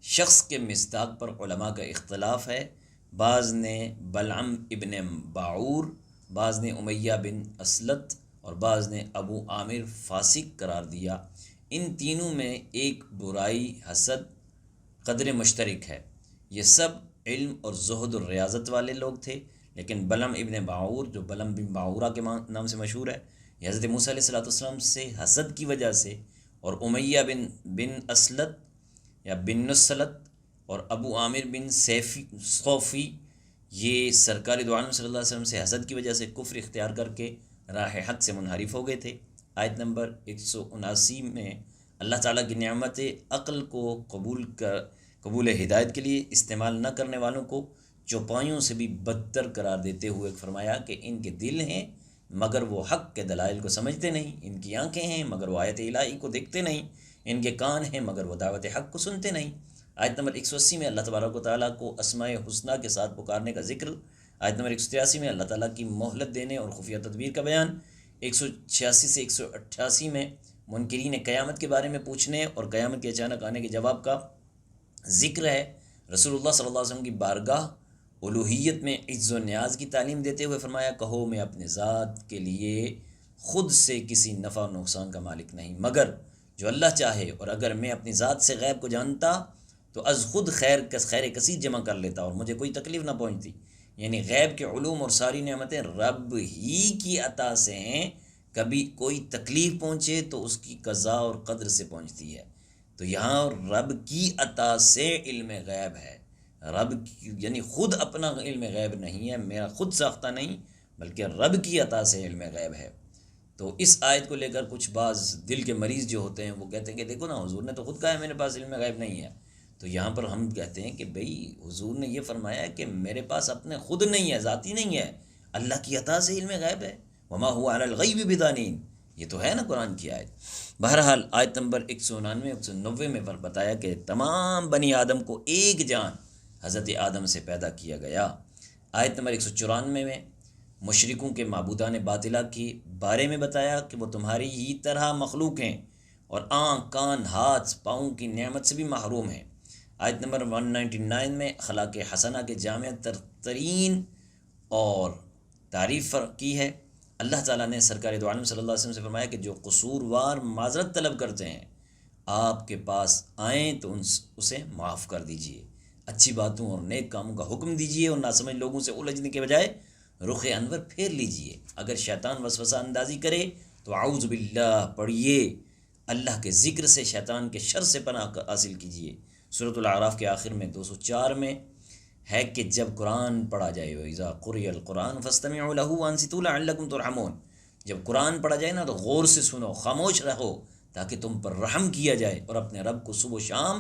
شخص کے مصداق پر علماء کا اختلاف ہے، بعض نے بلعم ابن باعور، بعض نے امیہ بن اسلط اور بعض نے ابو عامر فاسق قرار دیا۔ ان تینوں میں ایک برائی حسد قدر مشترک ہے، یہ سب علم اور زہد اور ریاضت والے لوگ تھے، لیکن بلعم ابن باعور جو بلعم بن باعورہ کے نام سے مشہور ہے، یہ حضرت موسیٰ علیہ السلام سے حسد کی وجہ سے، اور امیہ بن اسلط یا بن نسلط اور ابو عامر بن صوفی یہ سرکار دو عالم صلی اللہ علیہ وسلم سے حسد کی وجہ سے کفر اختیار کر کے راہ حق سے منحرف ہو گئے تھے۔ آیت نمبر 179 میں اللہ تعالیٰ کی نعمت عقل کو قبول ہدایت کے لیے استعمال نہ کرنے والوں کو چوپایوں سے بھی بدتر قرار دیتے ہوئے فرمایا کہ ان کے دل ہیں مگر وہ حق کے دلائل کو سمجھتے نہیں، ان کی آنکھیں ہیں مگر وہ آیت الہی کو دیکھتے نہیں، ان کے کان ہیں مگر وہ دعوت حق کو سنتے نہیں۔ آیت نمبر 180 میں اللہ تبارک و تعالیٰ کو اسماء حسنیٰ کے ساتھ پکارنے کا ذکر۔ آیت نمبر 183 میں اللہ تعالیٰ کی مہلت دینے اور خفیہ تدبیر کا بیان۔ 186 سے 188 میں منکرین قیامت کے بارے میں پوچھنے اور قیامت کے اچانک آنے کے جواب کا ذکر ہے۔ رسول اللہ صلی اللہ علیہ وسلم کی بارگاہ الوہیت میں عز و نیاز کی تعلیم دیتے ہوئے فرمایا، کہو میں اپنے ذات کے لیے خود سے کسی نفع و نقصان کا مالک نہیں مگر جو اللہ چاہے، اور اگر میں اپنی ذات سے غیب کو جانتا تو از خود خیر کثیر جمع کر لیتا اور مجھے کوئی تکلیف نہ پہنچتی۔ یعنی غیب کے علوم اور ساری نعمتیں رب ہی کی عطا سے ہیں، کبھی کوئی تکلیف پہنچے تو اس کی قضاء اور قدر سے پہنچتی ہے۔ تو یہاں رب کی عطا سے علم غیب ہے، یعنی خود اپنا علم غیب نہیں ہے، میرا خود ساختہ نہیں بلکہ رب کی عطا سے علم غیب ہے۔ تو اس آیت کو لے کر کچھ بعض دل کے مریض جو ہوتے ہیں وہ کہتے ہیں کہ دیکھو نا، حضور نے تو خود کہا ہے میرے پاس علم غیب نہیں ہے، تو یہاں پر ہم کہتے ہیں کہ بھئی حضور نے یہ فرمایا ہے کہ میرے پاس اپنے خود نہیں ہے، ذاتی نہیں ہے، اللہ کی عطا سے علم غیب ہے، وما هو علی الغیب بدانین، یہ تو ہے نا قرآن کی آیت۔ بہرحال آیت نمبر 199 190 میں بتایا کہ تمام بنی آدم کو ایک جان حضرت آدم سے پیدا کیا گیا۔ آیت نمبر 194 میں مشرکوں کے معبودان باطلہ کے بارے میں بتایا کہ وہ تمہاری ہی طرح مخلوق ہیں اور آنکھ، کان، ہاتھ، پاؤں کی نعمت سے بھی محروم ہیں۔ آیت نمبر 199 میں اخلاق حسنہ کے جامع ترین اور تعریف کی ہے۔ اللہ تعالیٰ نے سرکار دو عالم صلی اللہ علیہ وسلم سے فرمایا کہ جو قصوروار معذرت طلب کرتے ہیں آپ کے پاس آئیں تو اسے معاف کر دیجئے، اچھی باتوں اور نیک کاموں کا حکم دیجئے اور ناسمجھ لوگوں سے الجھنے کے بجائے رخ انور پھیر لیجئے۔ اگر شیطان وسوسہ اندازی کرے تو اعوذ باللہ پڑھیے، اللہ کے ذکر سے شیطان کے شر سے پناہ حاصل کیجئے۔ سورۃ الاعراف کے آخر میں 204 میں ہے کہ جب قرآن پڑھا جائے وَإِذَا قُرِئَ الْقُرْآنُ فَاسْتَمِعُوا لَهُ وَأَنصِتُوا لَعَلَّكُمْ تُرْحَمُونَ، جب قرآن پڑھا جائے نا تو غور سے سنو، خاموش رہو تاکہ تم پر رحم کیا جائے، اور اپنے رب کو صبح و شام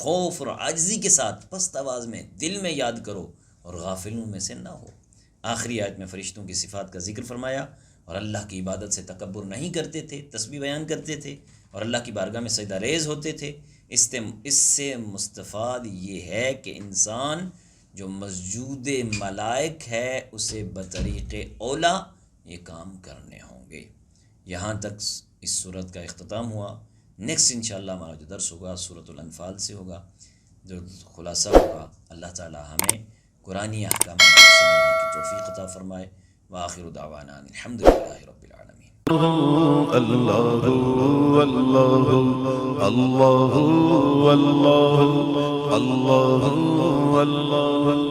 خوف اور عاجزی کے ساتھ پست آواز میں دل میں یاد کرو اور غافلوں میں سے نہ ہو۔ آخری آیت میں فرشتوں کی صفات کا ذکر فرمایا، اور اللہ کی عبادت سے تکبر نہیں کرتے تھے، تسبیح بیان کرتے تھے اور اللہ کی بارگاہ میں سجدہ ریز ہوتے تھے۔ اس سے مستفاد یہ ہے کہ انسان جو مسجود ملائک ہے اسے بطریق اولا یہ کام کرنے ہوں گے۔ یہاں تک اس صورت کا اختتام ہوا۔ نیکسٹ انشاءاللہ ہمارا جو درس ہوگا سورۃ الانفال سے ہوگا، جو خلاصہ ہوگا۔ اللہ تعالی ہمیں قرآنی احکامات کو سمجھنے کی توفیق عطا فرمائے۔ وآخر دعوانا الحمدللہ رب العالمین۔ اللہ اللہ اللہ اللہ اللہ